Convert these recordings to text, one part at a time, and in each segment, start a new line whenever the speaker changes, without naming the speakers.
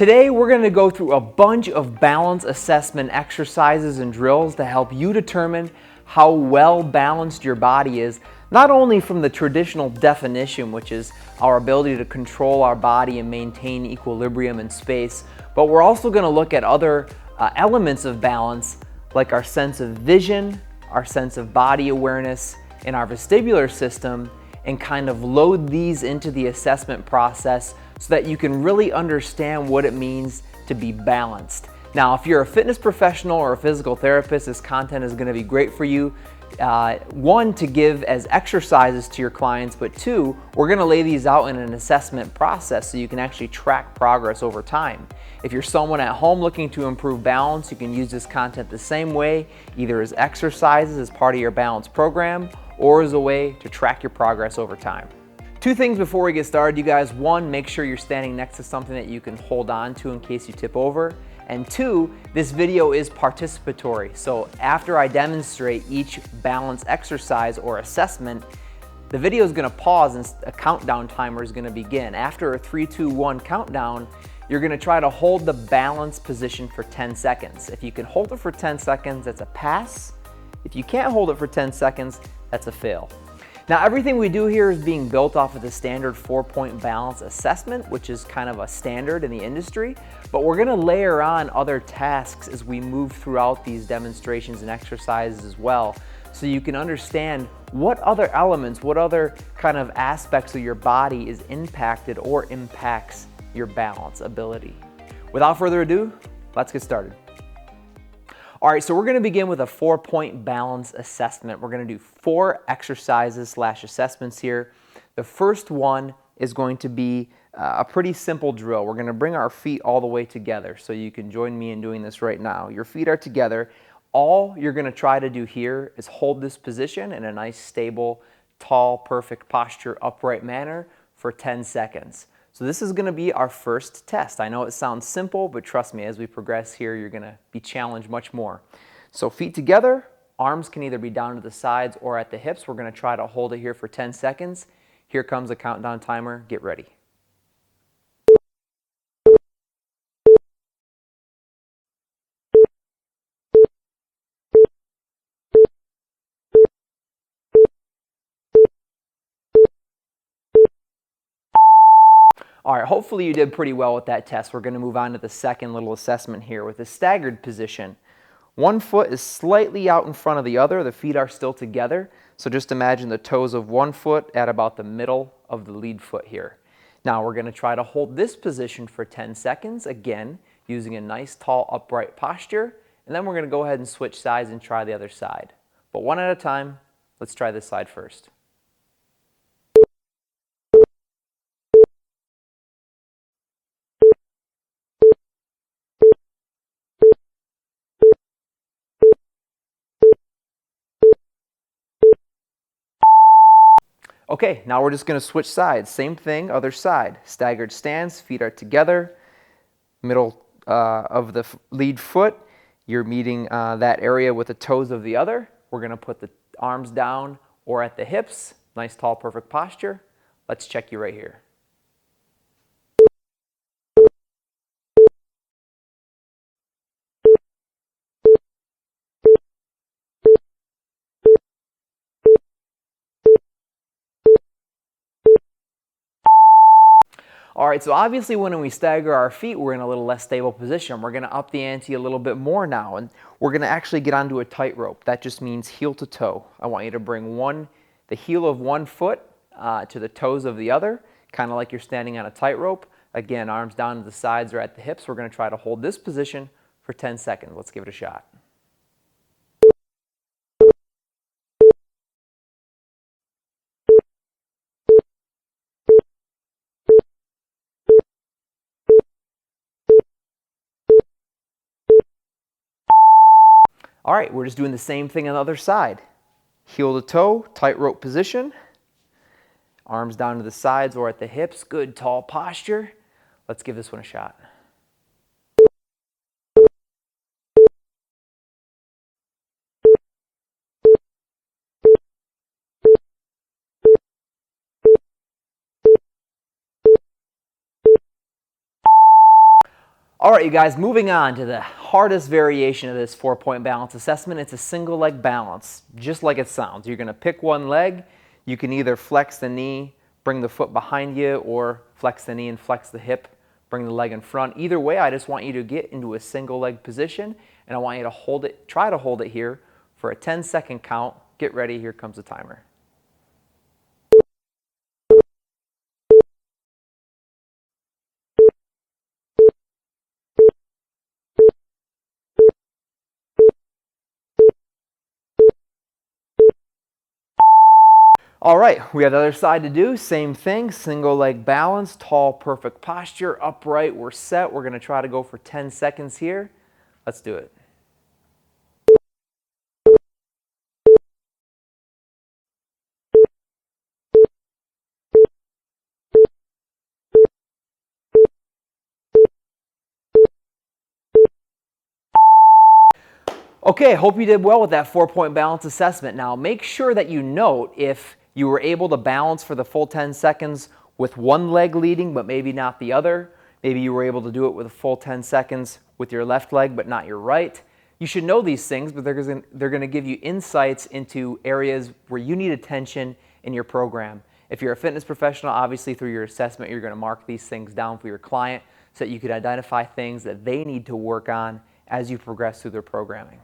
Today we're going to go through a bunch of balance assessment exercises and drills to help you determine how well balanced your body is, not only from the traditional definition, which is our ability to control our body and maintain equilibrium in space, but we're also going to look at other elements of balance like our sense of vision, our sense of body awareness, and our vestibular system, and kind of load these into the assessment process so that you can really understand what it means to be balanced. Now, if you're a fitness professional or a physical therapist, this content is going to be great for you. One, to give as exercises to your clients, but two, we're going to lay these out in an assessment process so you can actually track progress over time. If you're someone at home looking to improve balance, you can use this content the same way, either as exercises as part of your balance program or as a way to track your progress over time. Two things before we get started, you guys. One, make sure you're standing next to something that you can hold on to in case you tip over. And two, this video is participatory. So after I demonstrate each balance exercise or assessment, the video is going to pause and a countdown timer is going to begin. After a 3, 2, 1 countdown, you're going to try to hold the balance position for 10 seconds. If you can hold it for 10 seconds, that's a pass. If you can't hold it for 10 seconds, that's a fail. Now, everything we do here is being built off of the standard 4-point balance assessment, which is kind of a standard in the industry, but we're gonna layer on other tasks as we move throughout these demonstrations and exercises as well, so you can understand what other elements, what other kind of aspects of your body is impacted or impacts your balance ability. Without further ado, let's get started. All right, so we're going to begin with a 4-point balance assessment. We're going to do 4 exercises / assessments here. The first one is going to be a pretty simple drill. We're going to bring our feet all the way together, so you can join me in doing this right now. Your feet are together. All you're going to try to do here is hold this position in a nice, stable, tall, perfect posture, upright manner for 10 seconds. So this is going to be our first test. I know it sounds simple, but trust me, as we progress here, you're going to be challenged much more. So feet together, arms can either be down to the sides or at the hips. We're going to try to hold it here for 10 seconds. Here comes a countdown timer. Get ready. All right, hopefully you did pretty well with that test. We're going to move on to the second little assessment here with a staggered position. One foot is slightly out in front of the other. The feet are still together. So just imagine the toes of one foot at about the middle of the lead foot here. Now we're going to try to hold this position for 10 seconds, again, using a nice, tall, upright posture. And then we're going to go ahead and switch sides and try the other side. But one at a time, let's try this side first. Okay, now we're just going to switch sides. Same thing, other side. Staggered stance, feet are together, middle of the lead foot. You're meeting that area with the toes of the other. We're going to put the arms down or at the hips. Nice, tall, perfect posture. Let's check you right here. All right, so obviously when we stagger our feet, we're in a little less stable position. We're going to up the ante a little bit more now, and we're going to actually get onto a tightrope. That just means heel to toe. I want you to bring the heel of one foot to the toes of the other, kind of like you're standing on a tightrope. Again, arms down to the sides or at the hips. We're going to try to hold this position for 10 seconds. Let's give it a shot. All right, we're just doing the same thing on the other side. Heel to toe, tightrope position. Arms down to the sides or at the hips. Good, tall posture. Let's give this one a shot. All right, you guys, moving on to the hardest variation of this 4-point balance assessment. It's a single leg balance, just like it sounds. You're gonna pick one leg. You can either flex the knee, bring the foot behind you, or flex the knee and flex the hip, bring the leg in front. Either way, I just want you to get into a single leg position, and I want you to hold it, try to hold it here for a 10-second count. Get ready, here comes the timer. All right, we have the other side to do. Same thing, single leg balance, tall, perfect posture, upright, we're set. We're gonna try to go for 10 seconds here. Let's do it. Okay, hope you did well with that 4-point balance assessment. Now make sure that you note if you were able to balance for the full 10 seconds with one leg leading but maybe not the other. Maybe you were able to do it with a full 10 seconds with your left leg but not your right. You should know these things, but they're going to give you insights into areas where you need attention in your program. If you're a fitness professional, obviously through your assessment, you're going to mark these things down for your client so that you can identify things that they need to work on as you progress through their programming.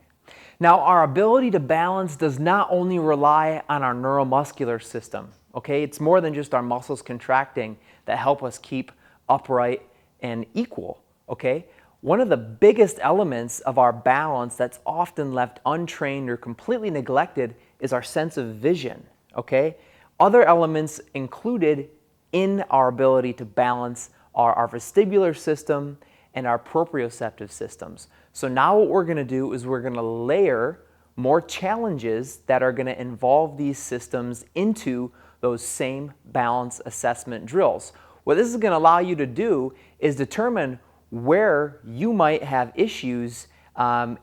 Now, our ability to balance does not only rely on our neuromuscular system, okay? It's more than just our muscles contracting that help us keep upright and equal, okay? One of the biggest elements of our balance that's often left untrained or completely neglected is our sense of vision, okay? Other elements included in our ability to balance are our vestibular system and our proprioceptive systems. So now what we're going to do is we're going to layer more challenges that are going to involve these systems into those same balance assessment drills. What this is going to allow you to do is determine where you might have issues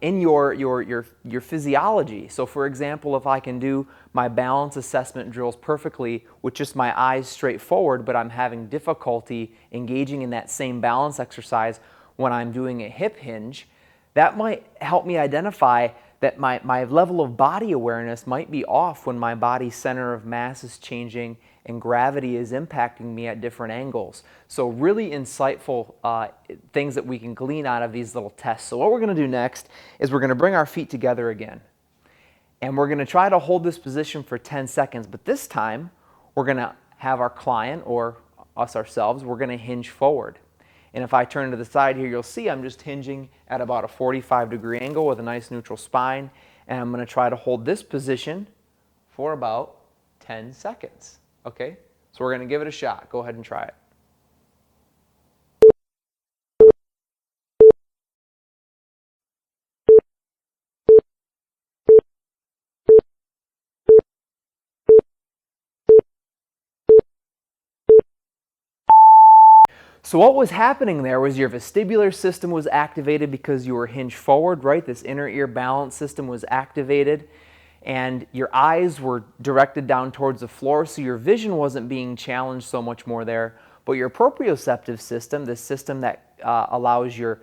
in your physiology. So for example, if I can do my balance assessment drills perfectly with just my eyes straight forward, but I'm having difficulty engaging in that same balance exercise when I'm doing a hip hinge, that might help me identify that my level of body awareness might be off when my body center of mass is changing and gravity is impacting me at different angles. So really insightful things that we can glean out of these little tests. So what we're going to do next is we're going to bring our feet together again. And we're going to try to hold this position for 10 seconds. But this time, we're going to have our client or us ourselves, we're going to hinge forward. And if I turn to the side here, you'll see I'm just hinging at about a 45-degree angle with a nice neutral spine. And I'm going to try to hold this position for about 10 seconds. Okay? So we're going to give it a shot. Go ahead and try it. So what was happening there was your vestibular system was activated because you were hinged forward, right? This inner ear balance system was activated, and your eyes were directed down towards the floor, so your vision wasn't being challenged so much more there. But your proprioceptive system, the system that allows your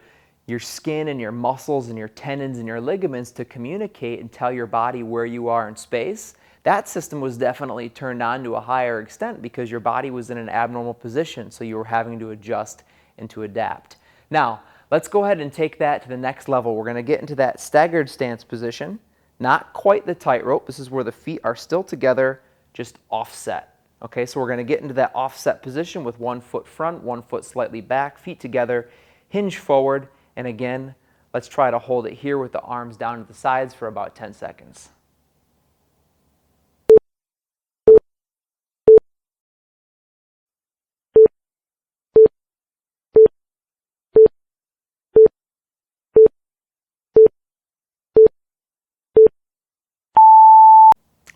skin and your muscles and your tendons and your ligaments to communicate and tell your body where you are in space, that system was definitely turned on to a higher extent because your body was in an abnormal position, so you were having to adjust and to adapt. Now, let's go ahead and take that to the next level. We're going to get into that staggered stance position, not quite the tightrope. This is where the feet are still together, just offset. Okay, so we're going to get into that offset position with one foot front, one foot slightly back, feet together, hinge forward, and again, let's try to hold it here with the arms down to the sides for about 10 seconds.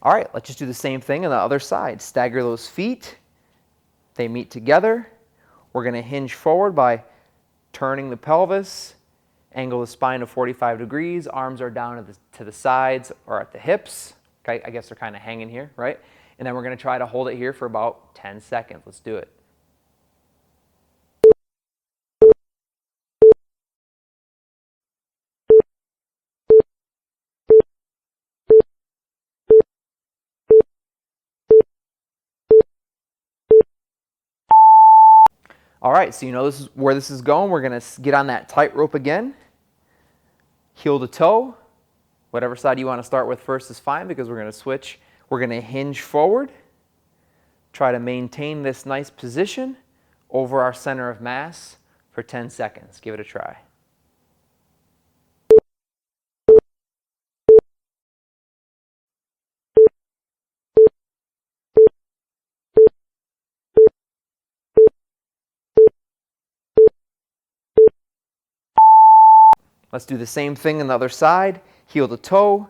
All right, let's just do the same thing on the other side. Stagger those feet. They meet together. We're going to hinge forward by turning the pelvis, angle the spine to 45 degrees. Arms are down to the sides or at the hips. Okay, I guess they're kind of hanging here, right? And then we're going to try to hold it here for about 10 seconds. Let's do it. All right, so you know this is where this is going. We're going to get on that tightrope again. Heel to toe. Whatever side you want to start with first is fine because we're going to switch. We're going to hinge forward. Try to maintain this nice position over our center of mass for 10 seconds. Give it a try. Let's do the same thing on the other side. Heel to toe,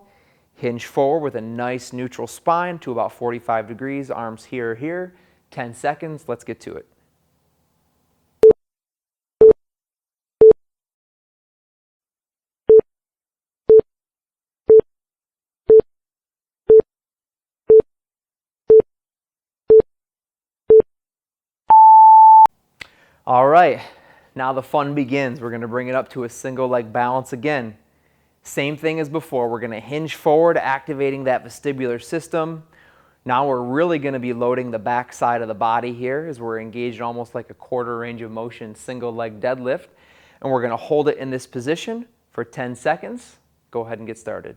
hinge forward with a nice neutral spine to about 45 degrees, arms here. 10 seconds, let's get to it. All right, now the fun begins. We're gonna bring it up to a single leg balance again. Same thing as before, we're gonna hinge forward, activating that vestibular system. Now we're really gonna be loading the back side of the body here as we're engaged almost like a quarter range of motion, single leg deadlift. And we're gonna hold it in this position for 10 seconds. Go ahead and get started.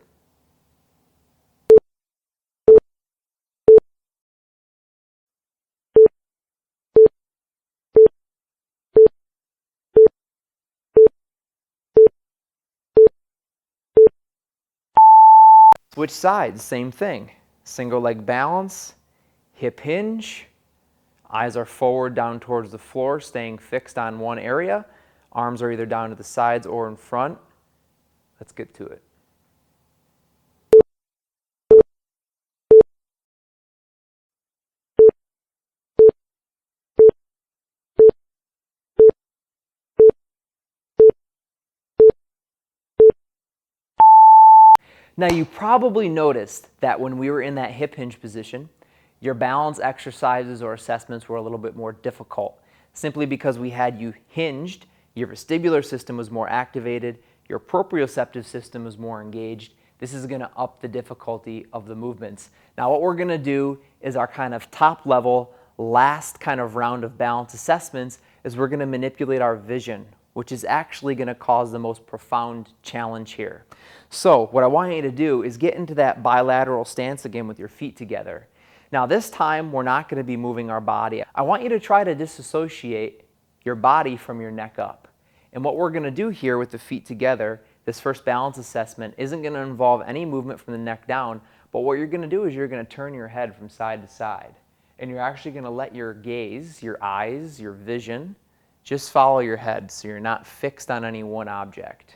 Switch sides, same thing. Single leg balance, hip hinge, eyes are forward down towards the floor, staying fixed on one area. Arms are either down to the sides or in front. Let's get to it. Now you probably noticed that when we were in that hip hinge position, your balance exercises or assessments were a little bit more difficult, simply because we had you hinged, your vestibular system was more activated, your proprioceptive system was more engaged. This is going to up the difficulty of the movements. Now what we're going to do is our kind of top level, last kind of round of balance assessments is we're going to manipulate our vision, which is actually going to cause the most profound challenge here. So what I want you to do is get into that bilateral stance again with your feet together. Now this time we're not going to be moving our body. I want you to try to disassociate your body from your neck up. And what we're going to do here with the feet together, this first balance assessment isn't going to involve any movement from the neck down, but what you're going to do is you're going to turn your head from side to side. And you're actually going to let your gaze, your eyes, your vision, just follow your head so you're not fixed on any one object.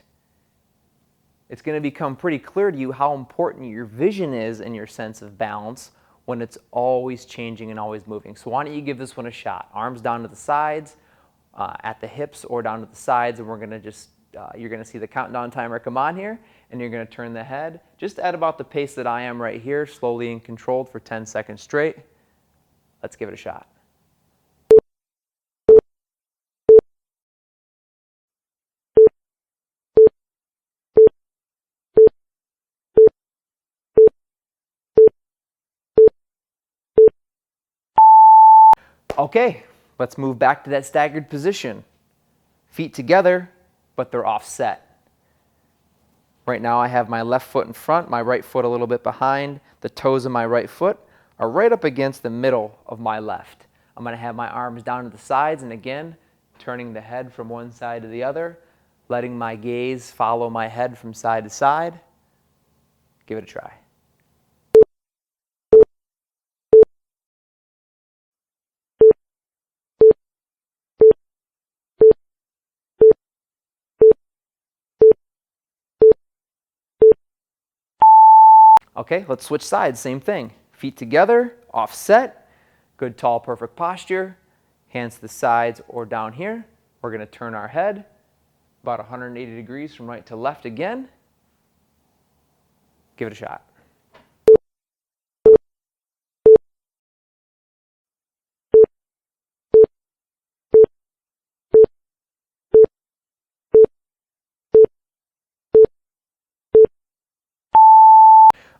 It's going to become pretty clear to you how important your vision is and your sense of balance when it's always changing and always moving. So why don't you give this one a shot? Arms down to the sides, at the hips or down to the sides, and we're going to just, you're going to see the countdown timer come on here, and you're going to turn the head just at about the pace that I am right here, slowly and controlled for 10 seconds straight. Let's give it a shot. Okay, let's move back to that staggered position. Feet together, but they're offset. Right now I have my left foot in front, my right foot a little bit behind. The toes of my right foot are right up against the middle of my left. I'm going to have my arms down to the sides, and again, turning the head from one side to the other, letting my gaze follow my head from side to side. Give it a try. Okay, let's switch sides, same thing. Feet together, offset, good tall perfect posture, hands to the sides or down here. We're going to turn our head about 180 degrees from right to left again. Give it a shot.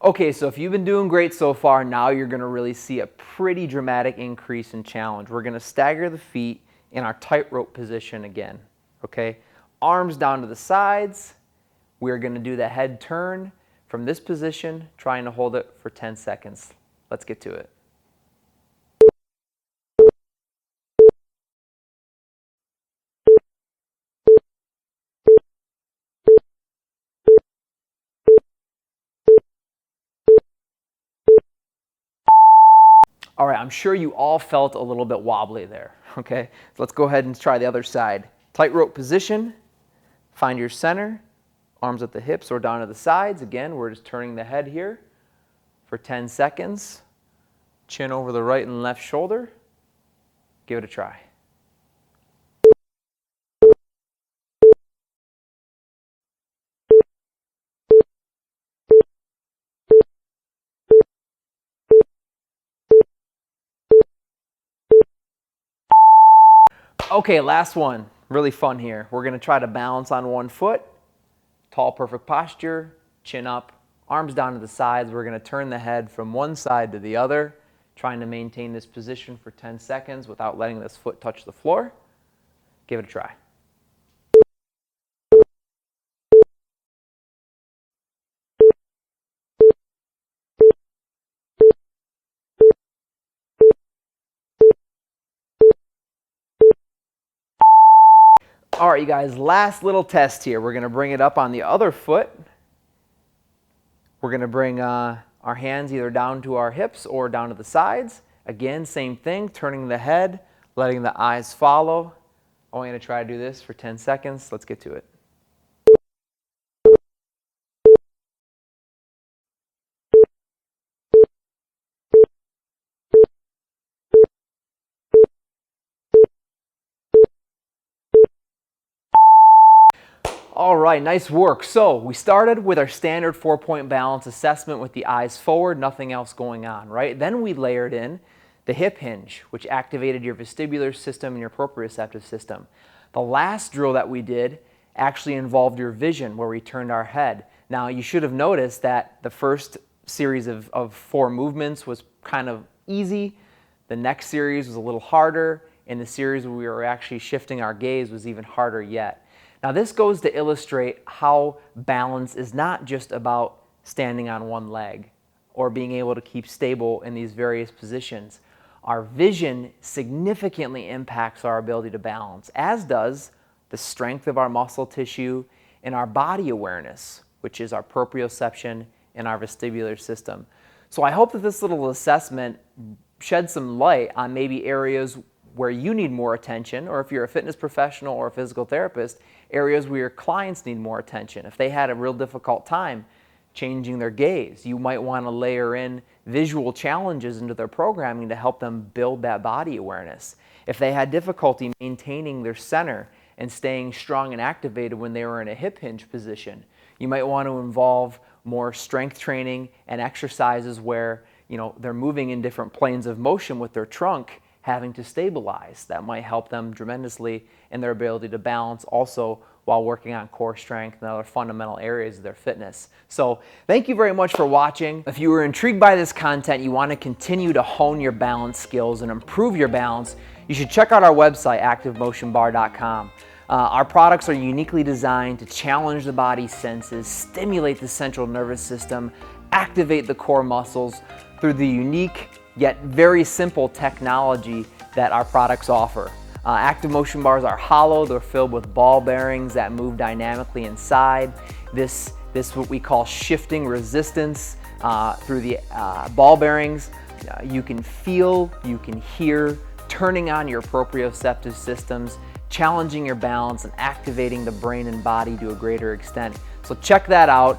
Okay, so if you've been doing great so far, now you're going to really see a pretty dramatic increase in challenge. We're going to stagger the feet in our tightrope position again, okay? Arms down to the sides. We're gonna do the head turn from this position, trying to hold it for 10 seconds. Let's get to it. All right, I'm sure you all felt a little bit wobbly there, okay? So let's go ahead and try the other side. Tightrope position, find your center, arms at the hips or down to the sides. Again, we're just turning the head here for 10 seconds. Chin over the right and left shoulder. Give it a try. Okay, last one. Really fun here. We're gonna try to balance on one foot. Tall, perfect posture, chin up, arms down to the sides. We're gonna turn the head from one side to the other, trying to maintain this position for 10 seconds without letting this foot touch the floor. Give it a try. All right, you guys, last little test here. We're gonna bring it up on the other foot. We're gonna bring our hands either down to our hips or down to the sides. Again, same thing, turning the head, letting the eyes follow. Only gonna try to do this for 10 seconds. Let's get to it. All right, nice work. So we started with our standard 4-point balance assessment with the eyes forward, nothing else going on, right? Then we layered in the hip hinge, which activated your vestibular system and your proprioceptive system. The last drill that we did actually involved your vision, where we turned our head. Now, you should have noticed that the first series of 4 movements was kind of easy. The next series was a little harder, and the series where we were actually shifting our gaze was even harder yet. Now, this goes to illustrate how balance is not just about standing on one leg or being able to keep stable in these various positions. Our vision significantly impacts our ability to balance, as does the strength of our muscle tissue and our body awareness, which is our proprioception and our vestibular system. So I hope that this little assessment sheds some light on maybe areas where you need more attention, or if you're a fitness professional or a physical therapist, areas where your clients need more attention. If they had a real difficult time changing their gaze, you might want to layer in visual challenges into their programming to help them build that body awareness. If they had difficulty maintaining their center and staying strong and activated when they were in a hip hinge position, you might want to involve more strength training and exercises where, you know, they're moving in different planes of motion with their trunk, having to stabilize. That might help them tremendously in their ability to balance, also while working on core strength and other fundamental areas of their fitness. So thank you very much for watching. If you were intrigued by this content, you want to continue to hone your balance skills and improve your balance, you should check out our website, activemotionbar.com. Our products are uniquely designed to challenge the body's senses, stimulate the central nervous system, activate the core muscles through the unique yet very simple technology that our products offer. Active motion bars are hollow. They're filled with ball bearings that move dynamically inside. This what we call shifting resistance through the ball bearings. You can feel, you can hear, turning on your proprioceptive systems, challenging your balance and activating the brain and body to a greater extent. So check that out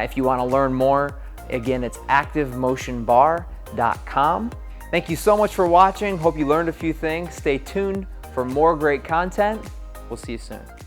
if you want to learn more. Again, it's activemotionbar.com. Thank you so much for watching. Hope you learned a few things. Stay tuned for more great content. We'll see you soon.